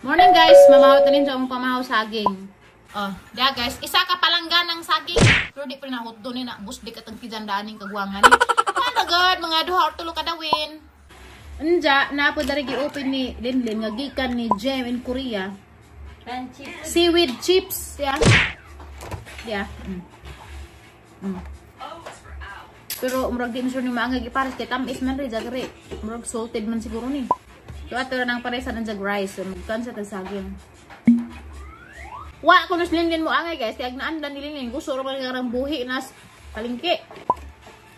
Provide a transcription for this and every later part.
Morning guys, mamahot na ninyo ang pamahaw saging. Oh, da guys, isa ka palanggan ng saging. Pero di pa rin nahot doon na bus di ka tagpidandaaning kagwangan ni. Ano god, mga duha or tulo ka dawin. Anja, napo dari gi-open ni Linlin nga gikan ni Jem in Korea. Seaweed chips, ya. Yeah. Pero murag di sure ni maangay gipares kay tamis man ri jagre. Murag salted man siguro ni. So ato nang paresan ang jag rice, so magkan sa saging. Wa kuno Linlin mo angay guys, kay agnaan dan Linlin gusto ra man ngarang buhi nas palengke.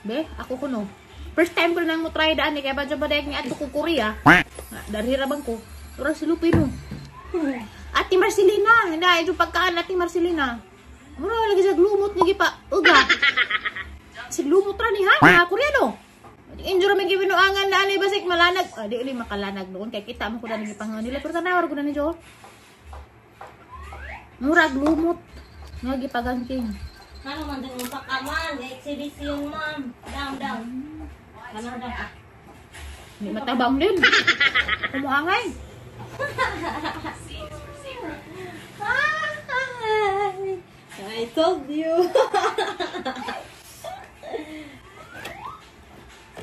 Be, ako kuno. First time ko nang mo try daan ni kay badyo badag ni ato ko Korea. Dari ra bang ko. Ora si Lupino. Ati Marcelina, hinda ito pagkaan Ati Marcelina. Mura lagi sa glumot ni gipa. Uga. Si glumot ra ni ha, mga Koreano. Injure may gibinuangan na ani basik malanag. Di uli makalanag doon kay kita mo ko na gipangaw nila pero tanawar ko na ni Jo. Mura glumot. Nga gipagangking. Ano man din mo pakaman, exhibition ma'am. Down. Ano daw? Hindi matabang din. Kumuangay. I told you.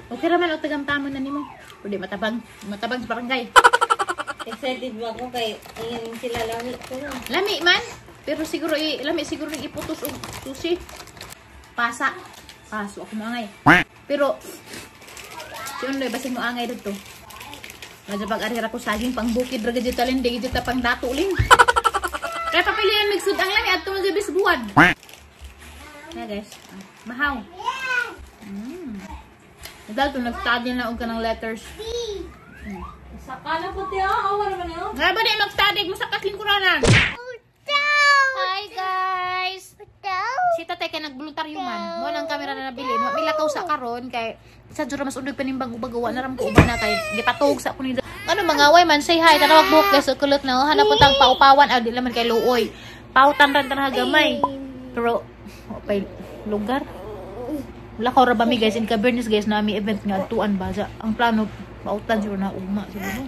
Okay raman o tagamtamon na nimo. Pwede matabang sa barangay. Excited ba ako kay ayun sila lami ko no. Lami man. Pero siguro lami siguro ni iputos og sushi. Pasa. Paso ako maangay. Pero yun doy basig mo angay dito. Medyo pag-arira ko saging pang bukid ra gadget talent di gadget pang dato uling. Kaya papilihan migsud ang lami adto nga gabis buwad. Ya guys. Mahaw. Dahil ito, nag-study na og ka ng letters. Saka na po tiyo, wala man yun. Nga ba di mag-study mo sa katlingkuranan? Hi guys! Si tatay kay nagboluntaryo man. Mo lang kamera na nabili. Milakaw sa karon kay sa jura mas unod panimbang ubagawa na ram ko uban na kay gipatog sa kuno. Ano mga way man say hi tanawag buhok guys kulot na hanap tang paupawan di laman kay luoy. Pautan ran tanah gamay. Pero okay lugar. Wala ko rabami guys in Cabernet guys na may event nga tuan ba ang plano pautan siguro na ugma siguro.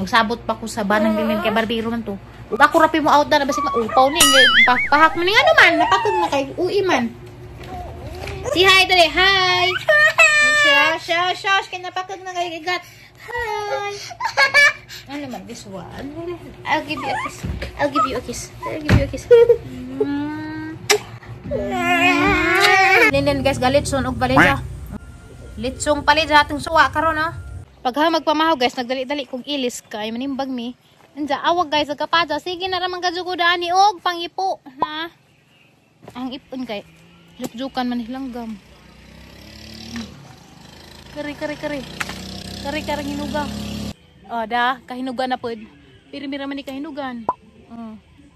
Magsabot pa ko sa banang Linlin kay barbero man to. Ug ako rapi mo out na basig maupaw ni pahak man ni ano man napatog na kay ui man. Si hi dali hi. Shush kay napatog na kay igat. Hi. Ano man this one? I'll give you a kiss. I'll give you a kiss. Linlin guys galitson og balija. Litsong palija atong suwa karon ha. Pag magpamahaw guys nagdali-dali kog ilis kay manimbag mi. Anja awag guys nagkapada sige na ra man kadjugudaan ni og pangipo na. Ang ipon kay lukjukan man hilanggam. Kari hinuga. Oh da kahinugan na pod. Piri-mira man ni kahinugan.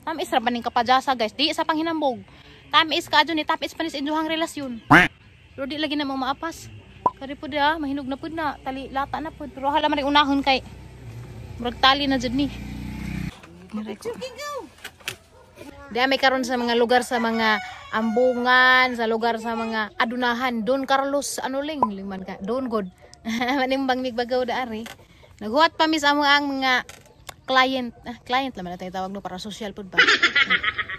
Tamis ra baning kapadjasa guys di sa panghinambog. Tamis ka adyo ni tapis panis injuhang relasyon. Pero di lagi na mo maapas. Kari po da, mahinog na po na. Tali, lata na po. Pero hala man rin unahon kay murag tali na dyan ni. Di may karon sa mga lugar sa mga ambungan, sa lugar sa mga adunahan. Don Carlos, ano lingman ka? Don God. Manimbang migbagaw da ari. Naghuwat pa mis ang mga client. Client naman na tayo tawag no para social food ba?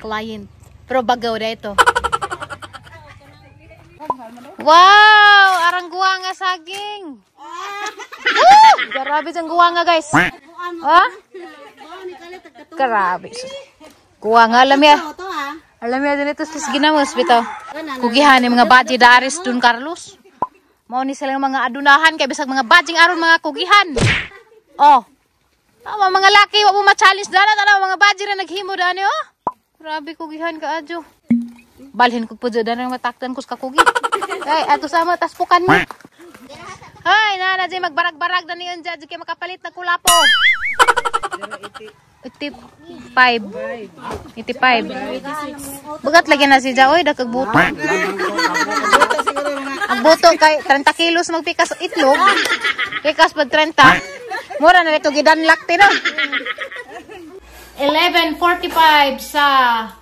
Client. Pero bagaw da ito. Wow! Arang guwanga saging. Grabe ang guwanga guys. Ha? Grabe. Guwanga alam ya. Alam ya din ito sa ginamos bitaw. Kugihan ni mga baji daris Don Carlos. Mao ni silang mga adunahan kay bisag mga bajing aron mga kugihan. Oh. Tama mga laki wa mo ma-challenge dana tanaw mga baji ra naghimo dani oh. Grabe kugihan ka adyo. Balhin ko po dyan ang mataktan ko sa kakugi. Ay, ato sama, taspukan mo. Hay, nana dyan, magbarag-barag na niyon dyan, kaya makapalit na kulapo. 85. 85. Bagat lagi na si Jaoy, dakag buto. Ang buto kay 30 kilos magpikas itlog. Pikas pag 30. Mura na ito gidanlak tino. 11:45 sa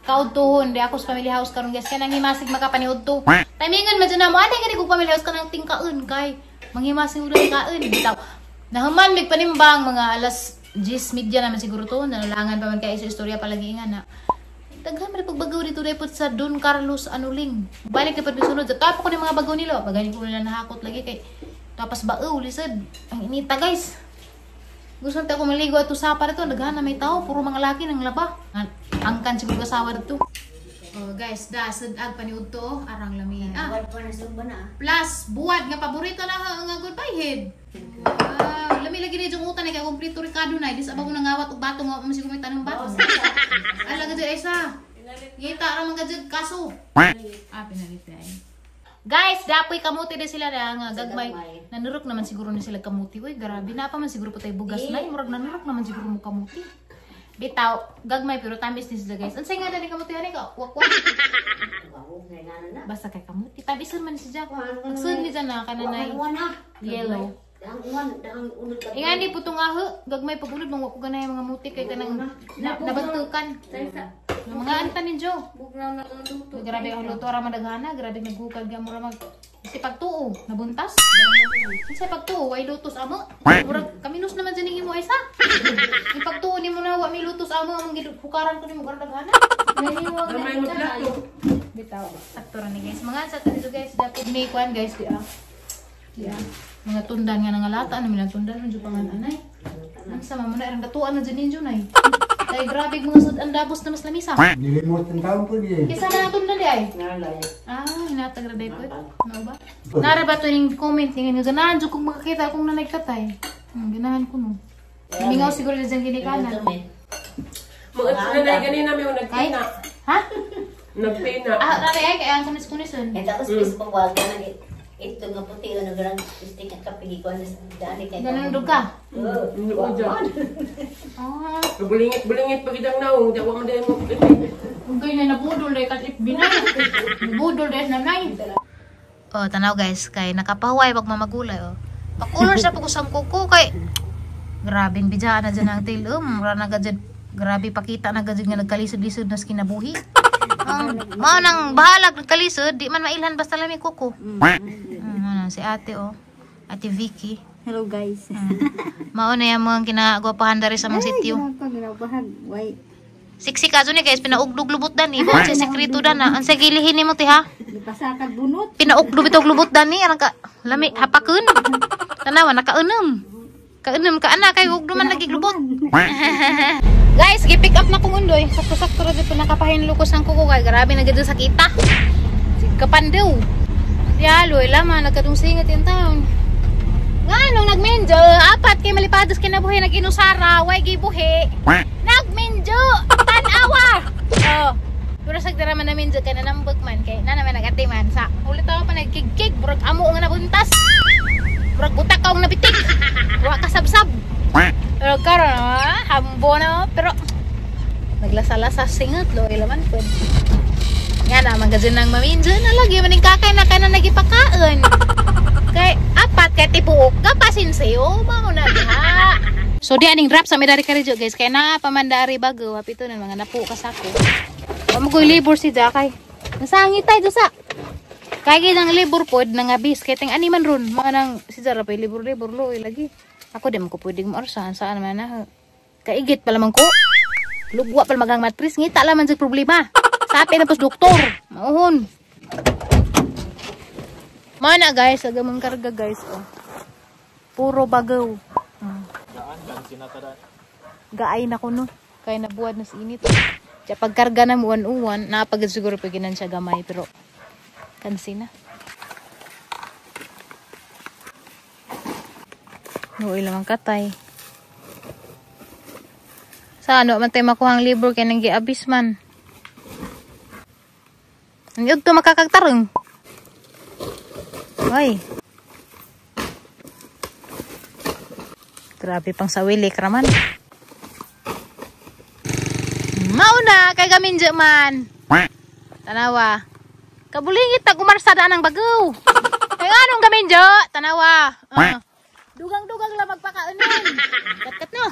Kautuhon. Di ako sa family house karon guys. Kaya nang himasig makapaniod to. Timingan man dyan na mo. Ano nga kung family house ka ng tingkaon kay. Manghimasig ulang kaon. Bitaw. Nahuman mig panimbang mga alas Gis media naman siguro to, nalalangan pa man kaya sa istorya palagi nga na. Daghan man pagbagaw dito depot sa Don Carlos Anuling. Balik na pud sunod. Tapo ko ni mga bagaw nila. Bagani ko nila nahakot lagi kay tapos baaw lisod. Ang inita guys. Gusto nita ko maligo ato sapa dito, daghan na may tao, puro mga laki nang laba. Angkan siguro kasawa dito. Oh guys, dasad ag paniud to, arang lami. Plus buwad nga paborito na nga good bye head. Lami lagi ni jung utan kay kompleto Ricardo na, dis abang nangawat og bato nga masig may tanong bato. Ala gid isa. Ngita ra man gid kaso. Pinalit ay. Guys, dapoy kamuti din sila nga gagmay. Nanurok naman siguro ni sila kamuti. Uy, grabe na pa man siguro patay bugas na. Murag nanurok naman siguro mo kamuti. Bitaw, gagmay pero tamis ni sila guys. Ansay nga dali kamuti ani ka? Wak-wak. Basta kay kamuti. Tabisan man si Jack. Nagsun ni dyan na kananay. Yellow. Ingan di putong aho. Gagmay pagulod mong wako ganay mga muti kay kanang nabantukan. Mga anta ni Jo. Grabe ang luto ra madaghana, grabe naghukal gyud mo ra mag si pagtuo nabuntas. Sa pagtuo way lutos amo. Murag kaminos naman dyan imo isa. Yung pagtuo nimo na wa mi lutos amo among gihukaran ko nimo daghana. May mo plato. Bitaw. Aktora ni guys. Mga sa dito guys, dapat may kwan guys di ah. Yeah. Mga tundan nga nangalata ano milang tundan unjo pangan anay. Ang sama mo na irang datuan na dyan ninyo nay. Ay, grabe mga sud ang dabos na mas lamisa. Nilimot ng taon po niya. Kisa na natun na di ay? Hinatag na po. Ano ba? Nara ba ito yung comment nga nga ganahan dyan kung makakita kung nanagkatay. Ganahan ko no. Mingaw siguro na dyan ginikanan. Mga nanay ganina may nagpina. Ha? Nagpina. Rari ay, kaya ang kunis-kunisun. Tapos Facebook wag na ito nga puti ano grand stick at kapilikuan na dali kay. Ganun ka? Oo dyan. Ah. Bulingit pag idang naong. Dawa mo dahil mo. Ugay na nabudol dahil kasi binay. Nabudol dahil nanay. Oh, tanaw guys. Kay nakapahuay pag mamagulay. Oh. Pakulor sa pagusang kuko kay. Grabing bidya na dyan ang tail. Mura na dyan. Grabe pakita na dyan nga nagkalisod-lisod na kinabuhi. Mao nang bahalag nagkalisod. Di man mailhan basta lami kuko. Si ate oh. Ate Vicky. Hello guys. Mao na yung mga kinagwapahan dari sa mga sityo. Siksi ka ni guys, pinaugdog lubot dan ibo sa sekreto dan na. Ang sagilihin nimo ti ha? Dipasakad bunot. Pinaugdog bitog lubot dan ni arang ka lami hapakeun. Tanawa nakaunom. Kaunom ka ana kay ugdo man lagi lubot. Guys, gi-pick up na ko undoy. Sakto-sakto ra jud nakapahin lukos ang kuko kay grabe na gid sakita. Kapandew. Yaloy lama nagkadungsingat yung taon. Nga nung nagmenjo, apat kay malipados kinabuhi nag-inusara, way gibuhi. Nagmenjo, tanawa. Oh. Pero sagdara man namin dyan ka na nambag man kay na naman nagatiman sa ulit ako pa nagkigkig, burag amo nga nabuntas. Burag utak ka ang nabitik. Wa kasabsab. Pero karon hambo na pero naglasa-lasa singot lo ilaman po. Nga naman kasi nang maminjo na lagi maning kakay na kanan nagipakaon. Kay apat kay tibuok kapasin sayo mao na diha. So di aning rap sa medari karejo guys kay na pamandari bago hapito na mga napo kasako. Amo ko libur si Jakay. Nasangit tay dusa. Kay gidang libur pod nang abis kay ting animan ron mga nang si Jara pa libur-libur loy lagi. Ako di man ko pwedeng maorsahan saan man na. Kaigit pala man ko. Lugwa pala magang matris ngita laman sa problema. Sabi na pos doktor. Mauhon. Mana guys, agamang karga guys. Oh. Puro bagaw. Gaay na ko no. Kaya nabuwad na sa init. Kaya pagkarga na uwan-uwan, napagad siguro paginan siya gamay. Pero kansi na. Nuoy lamang katay. Sa ano man tayo makuhang libro kaya nang giabis man. Ang yun ito makakagtarong. Ay. Grabe pang sawili kraman. Mauna kay gamin man. Tanawa. Kabulingit na gumarsada ng bagaw. Kay anong gamin tanawa. Dugang-dugang lang magpakaunan. Kat-kat no.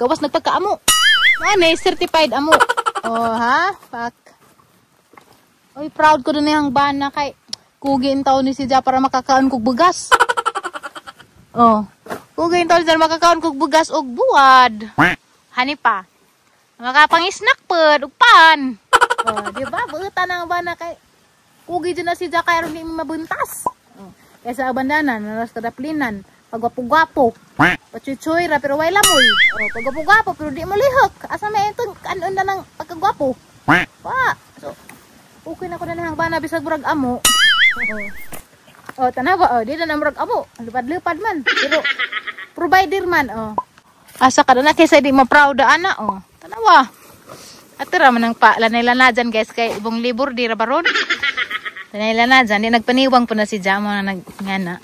Gawas nagpagkaamo. Ano certified amo. Oh ha? Pak. Oy, proud ko din yung bana kay kugiin taon ni si Ja para makakaon kog bugas. Oh. Kugay tol dyan makakaon kog bugas og buwad. Hani pa. Makapangisnak pod ug pan. Oh, di ba? Buutan ang bana kay kugay dyan na si Jack kay aron di mabuntas. Oh. Kaya sa abandanan, naras kadaplinan, pagwapo-gwapo. Pachuchoy ra pero way lamoy. Oh, pagwapo-gwapo pero di mo lihok. Asa may ito kanon na ng pagkagwapo. Pa. So, okay na ko na lang bana bisag burag amo. Oh, tanawa, oh, di na namurag amo. Lupad-lupad man. Pero, provider man, oh. Asa ka na kaysa di mo proud ana, oh. Tanawa. Atira man ang lanay na dyan, guys, kay ibong libur, di rabaron. Lanay na dyan, di nagpaniwang po na si Jamo na nagngana.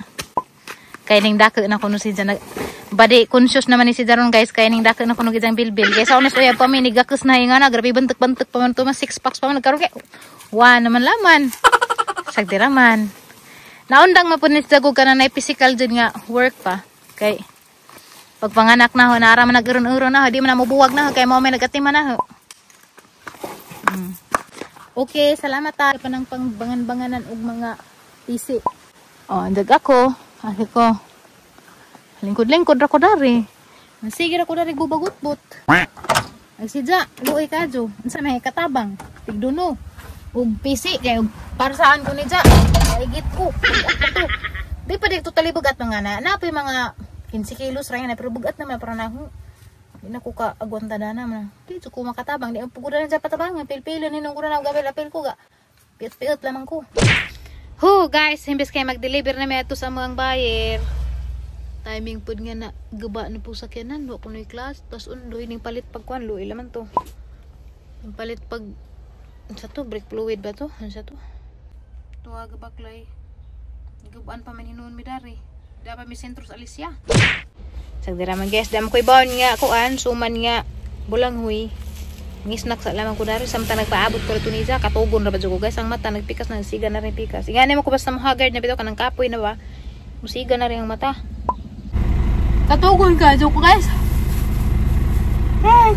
Kaya ning dako na kuno si Jamo. Badi, conscious naman ni si Jaron, guys, kaya ning dako na kuno gijang bilbil. Guys, sa unas uyab pa may nigakus na yung ana, grabe bentuk-bentuk pa man ito, 6 packs pa man, nagkaroon kay, naman laman. Sagdiraman. Naundang mapunit sa ka na na physical dyan nga work pa. Kay pagpanganak na ho, naara man nag-uron-uron na ho, di man na mabuwag na ho, kaya mo may nag-atima na ho. Okay, salamat tayo pa ng pangbangan-banganan og mga pisi. Oh, andag ako. Asi ko. Lingkod-lingkod ra ko dari. Sige ra ko dari bubagot-bot. Nagsidya, luoy kadyo. Unsa may katabang? Tigduno. Ug pisi kay para saan ko ni Jack? Igit ko. Di pa di totally bugat mga na. Napay mga 15 kilos ra yan pero bugat naman para na ho. Di na ko ka agwanta na naman. Di ko makatabang. Di ang pugudan na dyan patabang. Pil-pilin ninong ko na gabel apil ko ga. Piot-piot lamang ko. Guys, himbis kayo mag-deliver na may ito sa mga buyer. Timing po nga na gaba na po sa kyanan. Wa ko na yung class. Tapos undoy ning palit pagkuhan. Luoy laman to. Yung palit pag sa to, brake fluid ba to? Ano sa to? Tuwaga baklay. Gabaan pa man hinuon mi dari. Dapat mi sentros Alicia. Sagdira man guys, dam ko ibawon nga kuan, suman nga bulanghoy. Ngisnak sa lamang ko dari samtang nagpaabot ko to ni Jack, katugon ra ba jud ko guys, ang mata nagpikas na siga na rin pikas. Ingani mo ko basta mo haggard na bitaw kanang kapoy na ba? Musiga na rin ang mata. Katugon ka jud ko guys.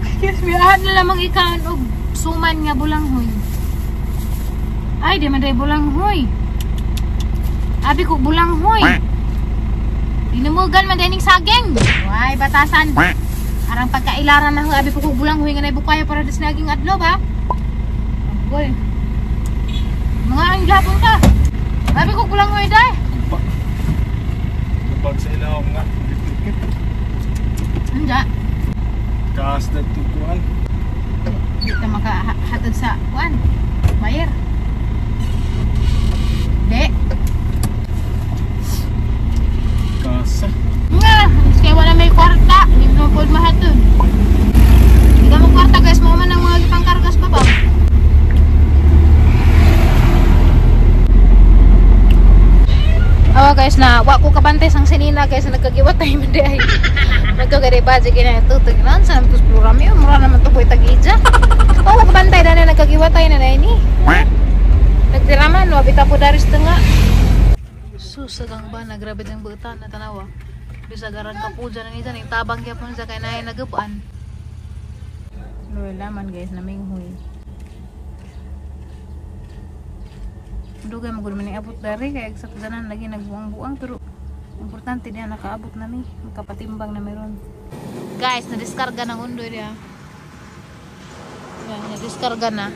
Excuse me, ahan na lamang ikaon og suman nga bulanghoy. Ay, di man day bulanghoy. Abi ko bulanghoy. Dinumugan man dining saging. Way batasan. Arang pagkailaran na ho abi ko bulanghoy nga nay bukayo para dis naging adlaw ba? Boy. Mga ang gapon ka. Abi ko bulanghoy day. Kapag sa ilaw nga. Anja. Kaas na tukuan. Di ka makahatod sa kuan. Mayer. De. Kasa. Nga, kaya wala may kwarta. Hindi mo po mahatod. Hindi ka mo kwarta guys. Mga man ang mga pangkargas pa ba? Awa guys na, wak ko kabantay sang sinina guys na nagkagiwat tayo mandi ay. Nagkagari ba dyan kina ito. Tagnan, saan ito program yun? Mura naman ito po itagidya. Awa kabantay na na nagkagiwat tayo na na ini. Nagtiraman, wabita po daris ito nga. Susagang ba, nagrabe ng buutan na tanawa. Bisa garang ka po dyan na nito. Tabang kaya po sa kaya na nagupaan. Wala man guys, naming huy. Dugay magud man ni abot dari kay sa tanan lagi nagbuang-buang pero importante diya nakaabot na mi, makapatimbang na meron. Guys, na-diskarga ng undoy diya. Yan, na-diskarga na.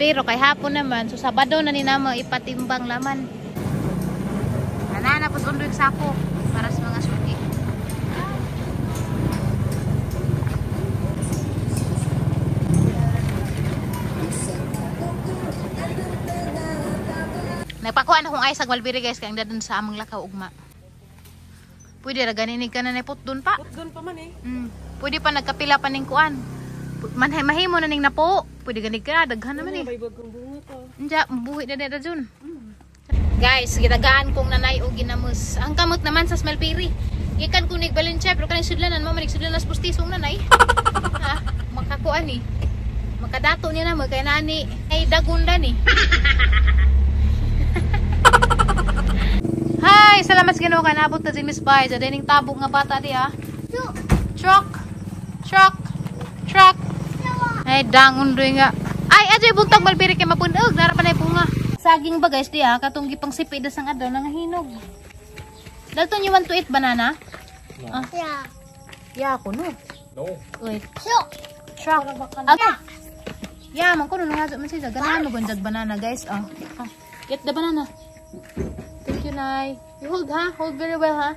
Pero kay hapon naman, so Sabado na ni namo ipatimbang laman. Nananapos undoy sako para sa mga suki. Nagpakuan akong ay sa Malbiri guys kaya ang dadun sa amang lakaw ugma. Pwede ra ganinig ka na put dun pa. Put dun pa man eh. Pwede pa nagkapila pa ning kuan. Mahimo na ning napo. Pwede ganig ka daghan naman eh. May bagong bunga pa. Nya buhi na dada dun. Guys, gitagaan kong nanay o ginamos. Ang kamot naman sa Malbiri. Gikan ko nig Valencia pero kanang sudlanan mo manig sudlanan sa pustisong nanay. Ha, makakuan ni. Makadato ni na mo kay nani ay dagunda ni. Hi! Salamat sa Ginoo ka naabot na si Miss Bai. Sa dining tabog nga bata di ah. Truck! Truck! Truck! Ay, dangon doy nga. Ay, adyo buntag Malbiri kay mapundog. Nara pa na bunga. Saging ba guys di ah. Katong gipang sipid sang adlaw nang hinog. Dalton you want to eat banana? Ah. Ya ako no. No. Wait. Truck. Okay. Yeah, man kuno nga man siya. Ganahan mo gunjag banana, guys. Oh. Get the banana. Thank you, Nay. You hold ha? Hold very well ha?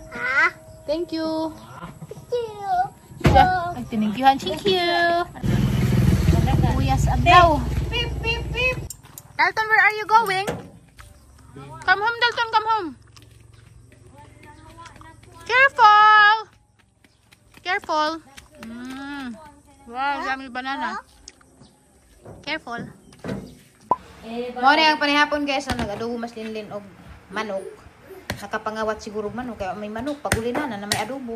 Thank you. Yeah. Ay, tinigyan. Thank you. Uyas adlaw. Dalton, where are you going? Come home, Dalton. Come home. Careful. Careful. Wow, dami banana. Careful. Mo na ang panihapon guys, nag-adobo mas linlin og manok. Nakapangawat siguro manok kaya may manok paguli na may adobo.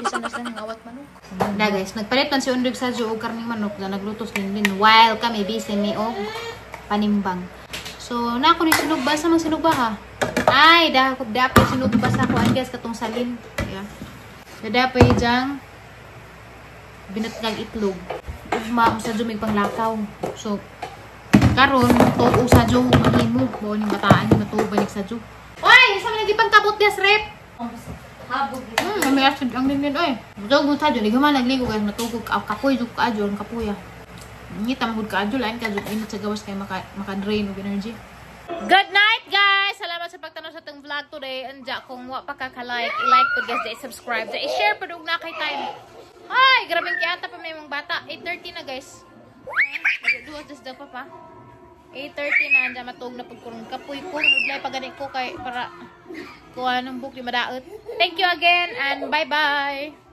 Bisan na sila ngawat manok. Na guys, nagpalit man si Undog sa og karning manok na naglutos linlin while kami busy ni og panimbang. So, na ako ni sinugba sa mga sinugba ha. Ay, dapat sinugba sa ako guys katong salin. Yeah. Dapat jang binatgang itlog. Ugma sa jumig panglakaw. So, karon to usa jo mahimo mo ni bataan ni matubalik sa jo. Oy, sa man gipang kabot des rep. Habog. May acid ang ninin oy. Jog mo sa jo ni guman nagligo kay matugog kapoy jud ka ajo ang kapoy. Ngita mahud ka ajo lain ka jud init sa gawas kay maka-drain og energy. Good night guys. Salamat sa pagtanaw sa tong vlog today. Anja kung wa pa ka like, i-like pud guys, i-subscribe, i-share pud og na kay time. Ay, grabe kayata pa may mga bata. 8:30 na guys. Duwas das daw pa. 8:30 na anja matug na pud kurong kapoy ko. Nudlay pa gani ko kay para kuha ng book di madaot. Thank you again and bye-bye.